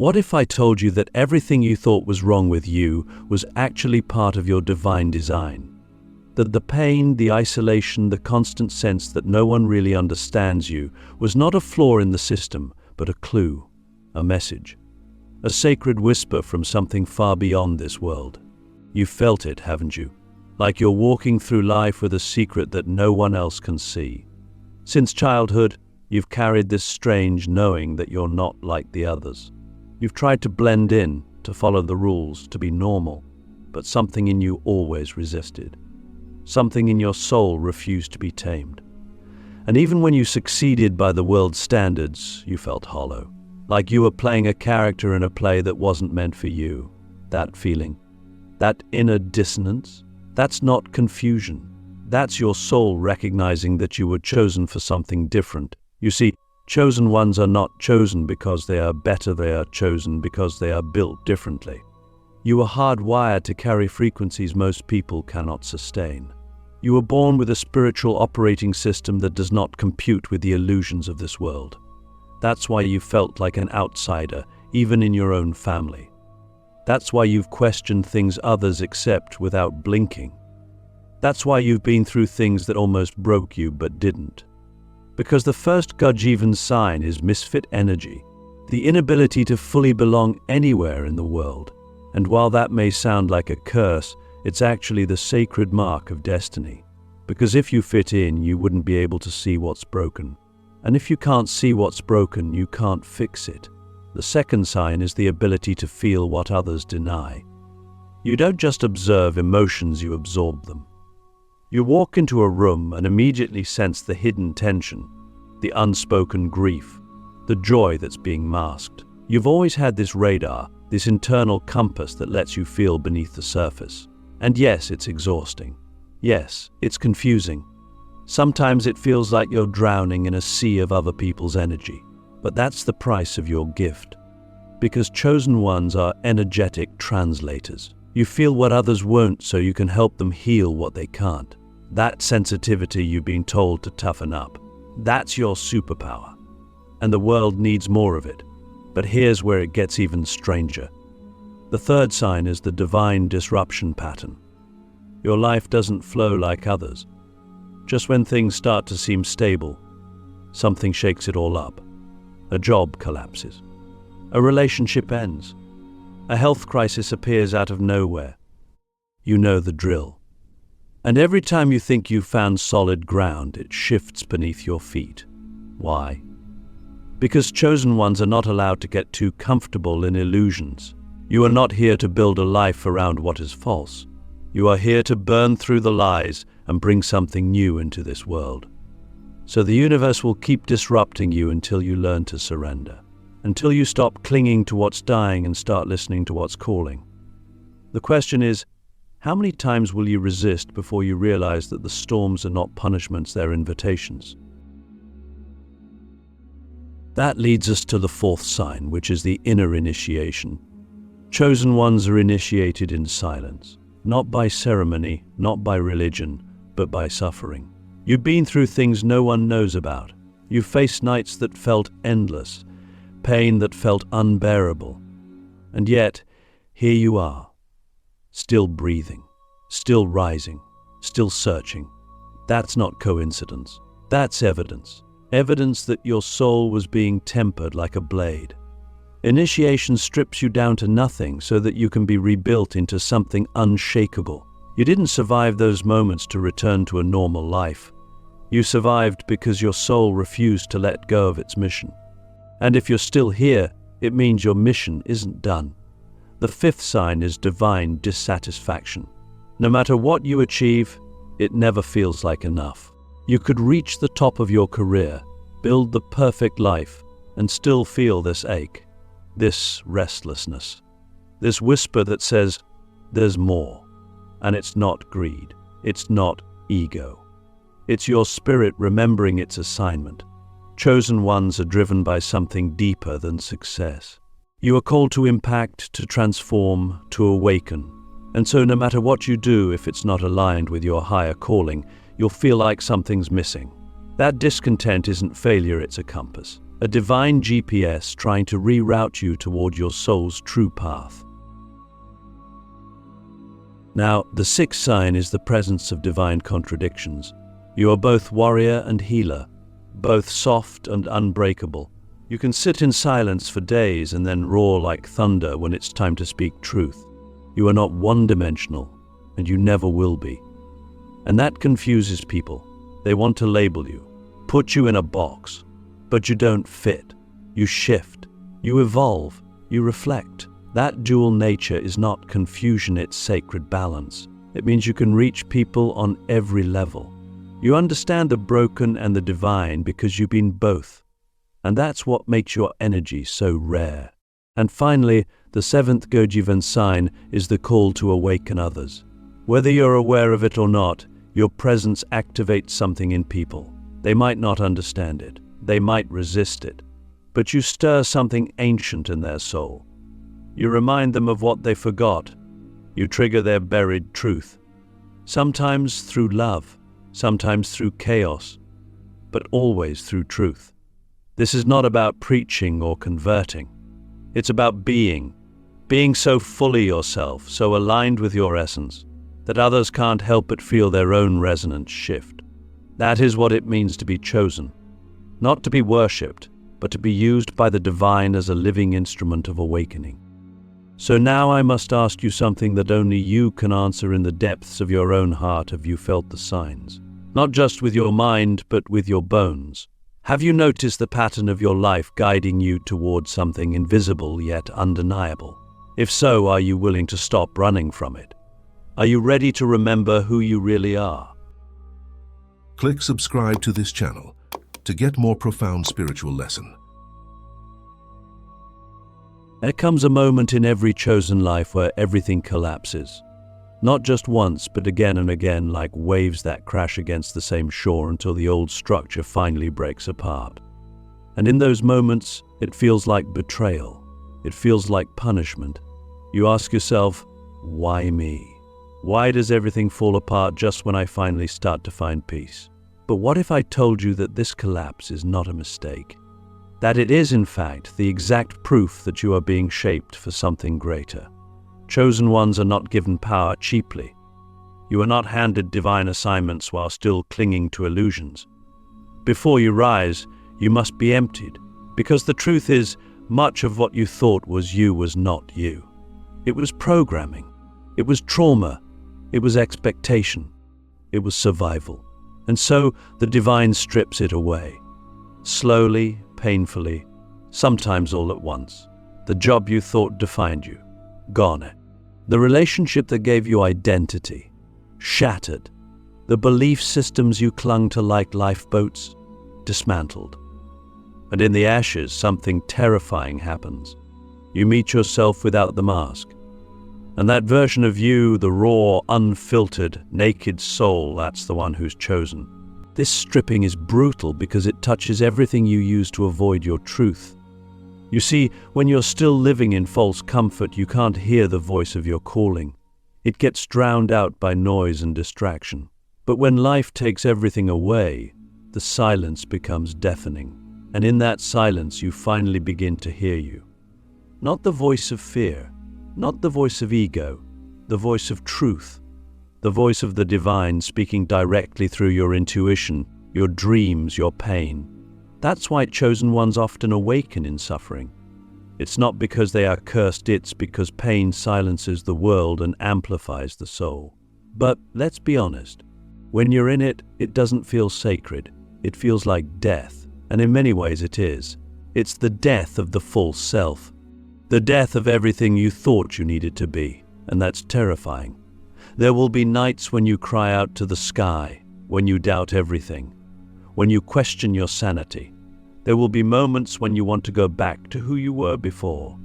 What if I told you that everything you thought was wrong with you was actually part of your divine design? That the pain, the isolation, the constant sense that no one really understands you was not a flaw in the system, but a clue, a message, a sacred whisper from something far beyond this world. You've felt it, haven't you? Like you're walking through life with a secret that no one else can see. Since childhood, you've carried this strange knowing that you're not like the others. You've tried to blend in, to follow the rules, to be normal, but something in you always resisted. Something in your soul refused to be tamed. And even when you succeeded by the world's standards, you felt hollow, like you were playing a character in a play that wasn't meant for you. That feeling, that inner dissonance, that's not confusion. That's your soul recognizing that you were chosen for something different. You see, chosen ones are not chosen because they are better, they are chosen because they are built differently. You are hardwired to carry frequencies most people cannot sustain. You were born with a spiritual operating system that does not compute with the illusions of this world. That's why you felt like an outsider, even in your own family. That's why you've questioned things others accept without blinking. That's why you've been through things that almost broke you but didn't. Because the first God-given sign is misfit energy, the inability to fully belong anywhere in the world. And while that may sound like a curse, it's actually the sacred mark of destiny. Because if you fit in, you wouldn't be able to see what's broken. And if you can't see what's broken, you can't fix it. The second sign is the ability to feel what others deny. You don't just observe emotions, you absorb them. You walk into a room and immediately sense the hidden tension, the unspoken grief, the joy that's being masked. You've always had this radar, this internal compass that lets you feel beneath the surface. And yes, it's exhausting. Yes, it's confusing. Sometimes it feels like you're drowning in a sea of other people's energy. But that's the price of your gift. Because chosen ones are energetic translators. You feel what others won't so you can help them heal what they can't. That sensitivity you've been told to toughen up. That's your superpower. And the world needs more of it. But here's where it gets even stranger. The third sign is the divine disruption pattern. Your life doesn't flow like others. Just when things start to seem stable, something shakes it all up. A job collapses. A relationship ends. A health crisis appears out of nowhere. You know the drill. And every time you think you've found solid ground, it shifts beneath your feet. Why? Because chosen ones are not allowed to get too comfortable in illusions. You are not here to build a life around what is false. You are here to burn through the lies and bring something new into this world. So the universe will keep disrupting you until you learn to surrender. Until you stop clinging to what's dying and start listening to what's calling. The question is, how many times will you resist before you realize that the storms are not punishments, they're invitations? That leads us to the fourth sign, which is the inner initiation. Chosen ones are initiated in silence, not by ceremony, not by religion, but by suffering. You've been through things no one knows about. You've faced nights that felt endless, pain that felt unbearable. And yet, here you are, still breathing, still rising, still searching. That's not coincidence. That's evidence. Evidence that your soul was being tempered like a blade. Initiation strips you down to nothing so that you can be rebuilt into something unshakable. You didn't survive those moments to return to a normal life. You survived because your soul refused to let go of its mission. And if you're still here, it means your mission isn't done. The fifth sign is divine dissatisfaction. No matter what you achieve, it never feels like enough. You could reach the top of your career, build the perfect life, and still feel this ache, this restlessness, this whisper that says, there's more. And it's not greed, it's not ego. It's your spirit remembering its assignment. Chosen ones are driven by something deeper than success. You are called to impact, to transform, to awaken. And so no matter what you do, if it's not aligned with your higher calling, you'll feel like something's missing. That discontent isn't failure, it's a compass. a divine GPS trying to reroute you toward your soul's true path. Now, the sixth sign is the presence of divine contradictions. You are both warrior and healer, both soft and unbreakable. You can sit in silence for days and then roar like thunder when it's time to speak truth. You are not one-dimensional, and you never will be. And that confuses people. They want to label you, put you in a box. But you don't fit. You shift. You evolve. You reflect. That dual nature is not confusion, it's sacred balance. It means you can reach people on every level. You understand the broken and the divine because you've been both. And that's what makes your energy so rare. And finally, the seventh Gojivan sign is the call to awaken others. Whether you're aware of it or not, your presence activates something in people. They might not understand it. They might resist it. But you stir something ancient in their soul. You remind them of what they forgot. You trigger their buried truth. Sometimes through love, sometimes through chaos, but always through truth. This is not about preaching or converting. It's about being so fully yourself, so aligned with your essence, that others can't help but feel their own resonance shift. That is what it means to be chosen. Not to be worshipped, but to be used by the divine as a living instrument of awakening. So now I must ask you something that only you can answer in the depths of your own heart. Have you felt the signs? Not just with your mind, but with your bones. Have you noticed the pattern of your life guiding you towards something invisible yet undeniable? If so, are you willing to stop running from it? Are you ready to remember who you really are? Click subscribe to this channel to get more profound spiritual lesson. There comes a moment in every chosen life where everything collapses. Not just once, but again and again, like waves that crash against the same shore until the old structure finally breaks apart. And in those moments, it feels like betrayal. It feels like punishment. You ask yourself, why me? Why does everything fall apart just when I finally start to find peace? But what if I told you that this collapse is not a mistake? That it is, in fact, the exact proof that you are being shaped for something greater. Chosen ones are not given power cheaply. You are not handed divine assignments while still clinging to illusions. Before you rise, you must be emptied, because the truth is, much of what you thought was you was not you. It was programming. It was trauma. It was expectation. It was survival. And so the divine strips it away. Slowly, painfully, sometimes all at once. The job you thought defined you, gone. The relationship that gave you identity, shattered. The belief systems you clung to like lifeboats, dismantled. And in the ashes, something terrifying happens. You meet yourself without the mask. And that version of you, the raw, unfiltered, naked soul, that's the one who's chosen. This stripping is brutal because it touches everything you use to avoid your truth. You see, when you're still living in false comfort, you can't hear the voice of your calling. It gets drowned out by noise and distraction. But when life takes everything away, the silence becomes deafening. And in that silence, you finally begin to hear you. Not the voice of fear, not the voice of ego, the voice of truth. The voice of the divine speaking directly through your intuition, your dreams, your pain. That's why chosen ones often awaken in suffering. It's not because they are cursed, it's because pain silences the world and amplifies the soul. But let's be honest, when you're in it, it doesn't feel sacred. It feels like death, and in many ways it is. It's the death of the false self, the death of everything you thought you needed to be, and that's terrifying. There will be nights when you cry out to the sky, when you doubt everything, when you question your sanity. There will be moments when you want to go back to who you were before,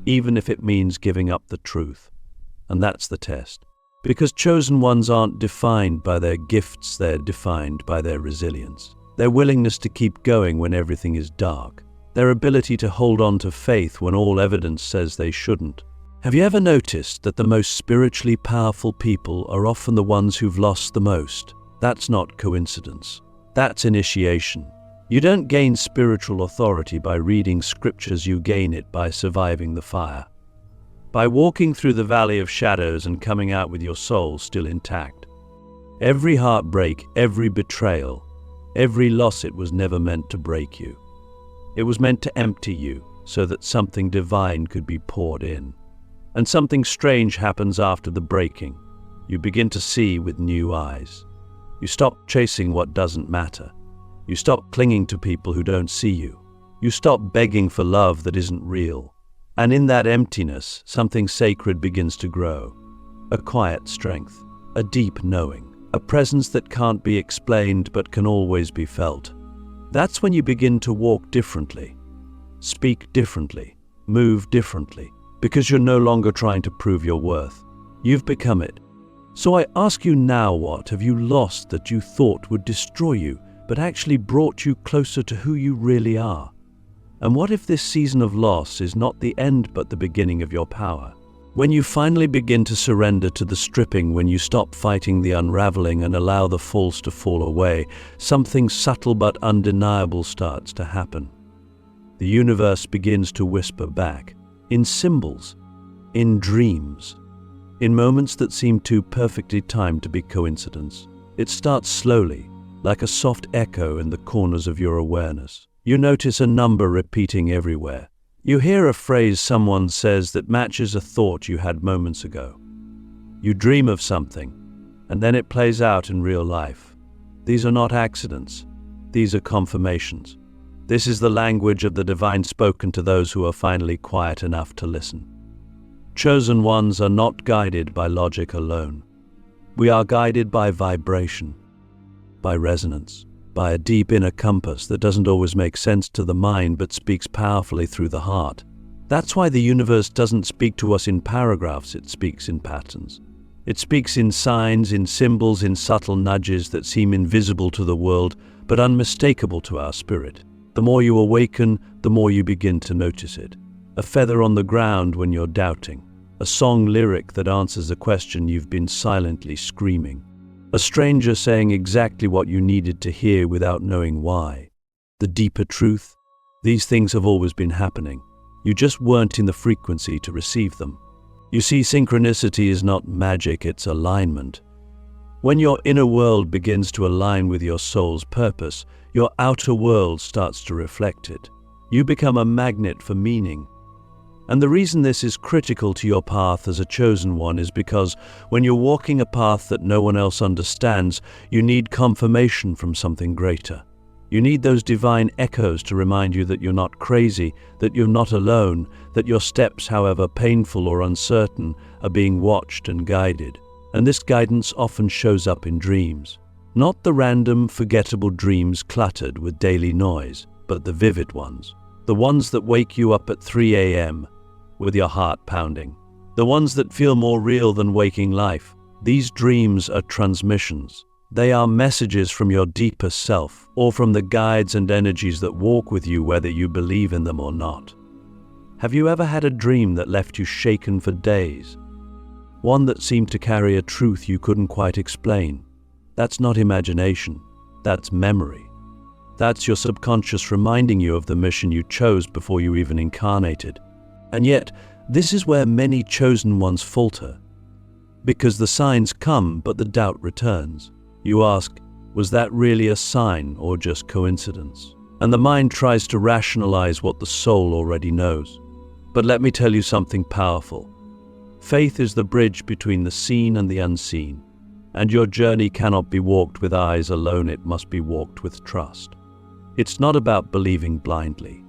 even if it means giving up the truth. And that's the test. Because chosen ones aren't defined by their gifts, they're defined by their resilience. Their willingness to keep going when everything is dark. Their ability to hold on to faith when all evidence says they shouldn't. Have you ever noticed that the most spiritually powerful people are often the ones who've lost the most? That's not coincidence. That's initiation. You don't gain spiritual authority by reading scriptures, you gain it by surviving the fire. By walking through the valley of shadows and coming out with your soul still intact. Every heartbreak, every betrayal, every loss, it was never meant to break you. It was meant to empty you so that something divine could be poured in. And something strange happens after the breaking. You begin to see with new eyes. You stop chasing what doesn't matter. You stop clinging to people who don't see you. You stop begging for love that isn't real. And in that emptiness, something sacred begins to grow. A quiet strength, a deep knowing, a presence that can't be explained but can always be felt. That's when you begin to walk differently, speak differently, move differently, because you're no longer trying to prove your worth. You've become it. So I ask you now, what have you lost that you thought would destroy you, but actually brought you closer to who you really are? And what if this season of loss is not the end but the beginning of your power? When you finally begin to surrender to the stripping, when you stop fighting the unraveling and allow the false to fall away, something subtle but undeniable starts to happen. The universe begins to whisper back, in symbols, in dreams, in moments that seem too perfectly timed to be coincidence. It starts slowly, like a soft echo in the corners of your awareness. You notice a number repeating everywhere. You hear a phrase someone says that matches a thought you had moments ago. You dream of something, and then it plays out in real life. These are not accidents. These are confirmations. This is the language of the divine spoken to those who are finally quiet enough to listen. Chosen ones are not guided by logic alone. We are guided by vibration, by resonance, by a deep inner compass that doesn't always make sense to the mind but speaks powerfully through the heart. That's why the universe doesn't speak to us in paragraphs, it speaks in patterns. It speaks in signs, in symbols, in subtle nudges that seem invisible to the world but unmistakable to our spirit. The more you awaken, the more you begin to notice it. A feather on the ground when you're doubting. A song lyric that answers a question you've been silently screaming. A stranger saying exactly what you needed to hear without knowing why. The deeper truth, these things have always been happening. You just weren't in the frequency to receive them. You see, synchronicity is not magic, it's alignment. When your inner world begins to align with your soul's purpose, your outer world starts to reflect it. You become a magnet for meaning. And the reason this is critical to your path as a chosen one is because when you're walking a path that no one else understands, you need confirmation from something greater. You need those divine echoes to remind you that you're not crazy, that you're not alone, that your steps, however painful or uncertain, are being watched and guided. And this guidance often shows up in dreams. Not the random, forgettable dreams cluttered with daily noise, but the vivid ones. The ones that wake you up at 3 a.m., with your heart pounding. The ones that feel more real than waking life. These dreams are transmissions. They are messages from your deeper self, or from the guides and energies that walk with you whether you believe in them or not. Have you ever had a dream that left you shaken for days? One that seemed to carry a truth you couldn't quite explain? That's not imagination, that's memory. That's your subconscious reminding you of the mission you chose before you even incarnated. And yet, this is where many chosen ones falter. Because the signs come, but the doubt returns. You ask, was that really a sign or just coincidence? And the mind tries to rationalize what the soul already knows. But let me tell you something powerful. Faith is the bridge between the seen and the unseen. And your journey cannot be walked with eyes alone, it must be walked with trust. It's not about believing blindly.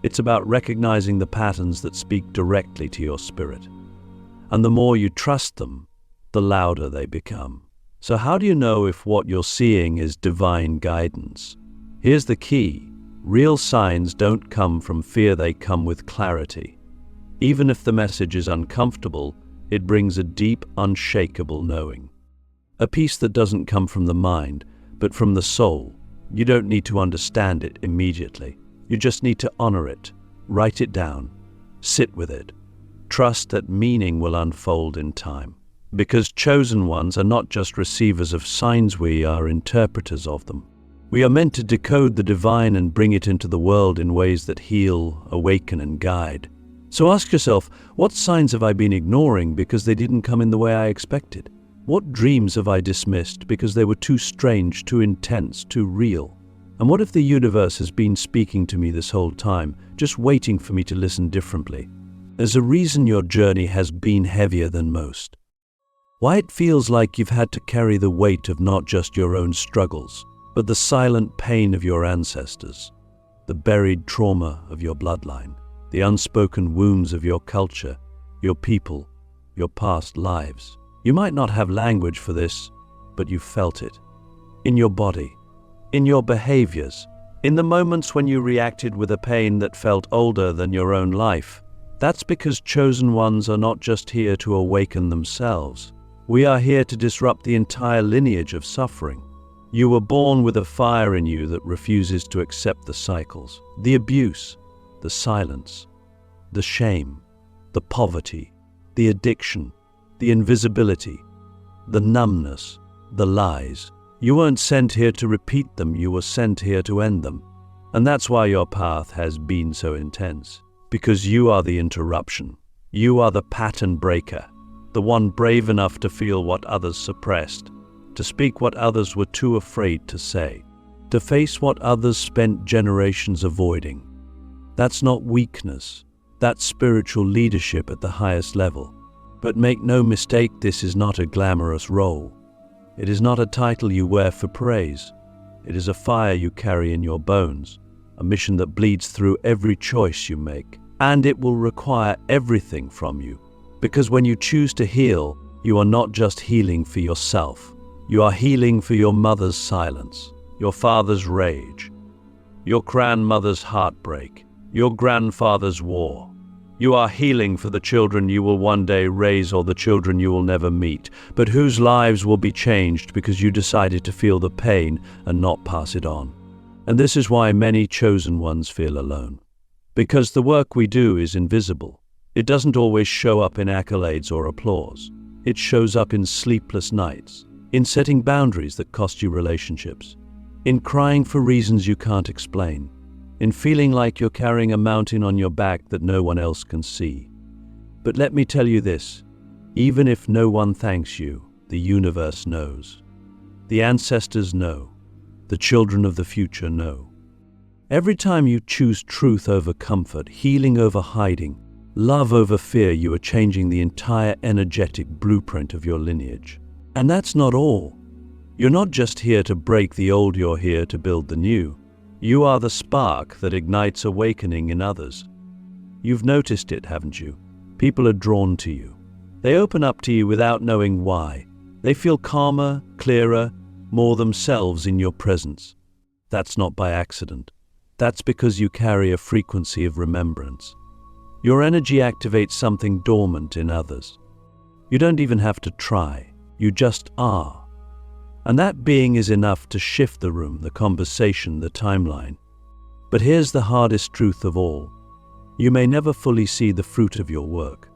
It's about recognizing the patterns that speak directly to your spirit. And the more you trust them, the louder they become. So how do you know if what you're seeing is divine guidance? Here's the key. Real signs don't come from fear, they come with clarity. Even if the message is uncomfortable, it brings a deep, unshakable knowing. A peace that doesn't come from the mind, but from the soul. You don't need to understand it immediately. You just need to honor it, write it down, sit with it. Trust that meaning will unfold in time. Because chosen ones are not just receivers of signs, we are interpreters of them. We are meant to decode the divine and bring it into the world in ways that heal, awaken, and guide. So ask yourself, what signs have I been ignoring because they didn't come in the way I expected? What dreams have I dismissed because they were too strange, too intense, too real? And what if the universe has been speaking to me this whole time, just waiting for me to listen differently? There's a reason your journey has been heavier than most. Why it feels like you've had to carry the weight of not just your own struggles, but the silent pain of your ancestors, the buried trauma of your bloodline, the unspoken wounds of your culture, your people, your past lives. You might not have language for this, but you felt it. In your body, in your behaviors, in the moments when you reacted with a pain that felt older than your own life. That's because chosen ones are not just here to awaken themselves. We are here to disrupt the entire lineage of suffering. You were born with a fire in you that refuses to accept the cycles, the abuse, the silence, the shame, the poverty, the addiction, the invisibility, the numbness, the lies. You weren't sent here to repeat them, you were sent here to end them. And that's why your path has been so intense. Because you are the interruption. You are the pattern breaker, the one brave enough to feel what others suppressed, to speak what others were too afraid to say, to face what others spent generations avoiding. That's not weakness, that's spiritual leadership at the highest level. But make no mistake, this is not a glamorous role. It is not a title you wear for praise. It is a fire you carry in your bones, a mission that bleeds through every choice you make. And it will require everything from you. Because when you choose to heal, you are not just healing for yourself. You are healing for your mother's silence, your father's rage, your grandmother's heartbreak, your grandfather's war. You are healing for the children you will one day raise or the children you will never meet, but whose lives will be changed because you decided to feel the pain and not pass it on. And this is why many chosen ones feel alone. Because the work we do is invisible. It doesn't always show up in accolades or applause. It shows up in sleepless nights, in setting boundaries that cost you relationships, in crying for reasons you can't explain, in feeling like you're carrying a mountain on your back that no one else can see. But let me tell you this, even if no one thanks you, the universe knows. The ancestors know. The children of the future know. Every time you choose truth over comfort, healing over hiding, love over fear, you are changing the entire energetic blueprint of your lineage. And that's not all. You're not just here to break the old, you're here to build the new. You are the spark that ignites awakening in others. You've noticed it, haven't you? People are drawn to you. They open up to you without knowing why. They feel calmer, clearer, more themselves in your presence. That's not by accident. That's because you carry a frequency of remembrance. Your energy activates something dormant in others. You don't even have to try. You just are. And that being is enough to shift the room, the conversation, the timeline. But here's the hardest truth of all. You may never fully see the fruit of your work.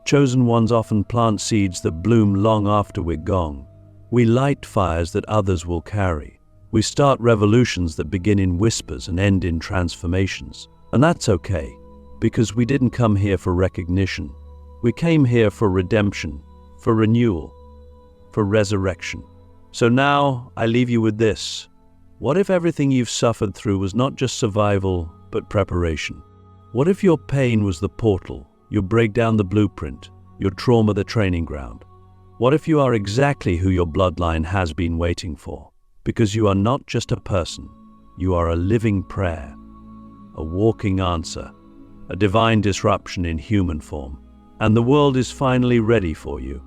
Chosen ones often plant seeds that bloom long after we're gone. We light fires that others will carry. We start revolutions that begin in whispers and end in transformations. And that's okay, because we didn't come here for recognition. We came here for redemption, for renewal, for resurrection. So now I leave you with this. What if everything you've suffered through was not just survival, but preparation? What if your pain was the portal, your breakdown the blueprint, your trauma the training ground? What if you are exactly who your bloodline has been waiting for? Because you are not just a person, you are a living prayer, a walking answer, a divine disruption in human form. And the world is finally ready for you.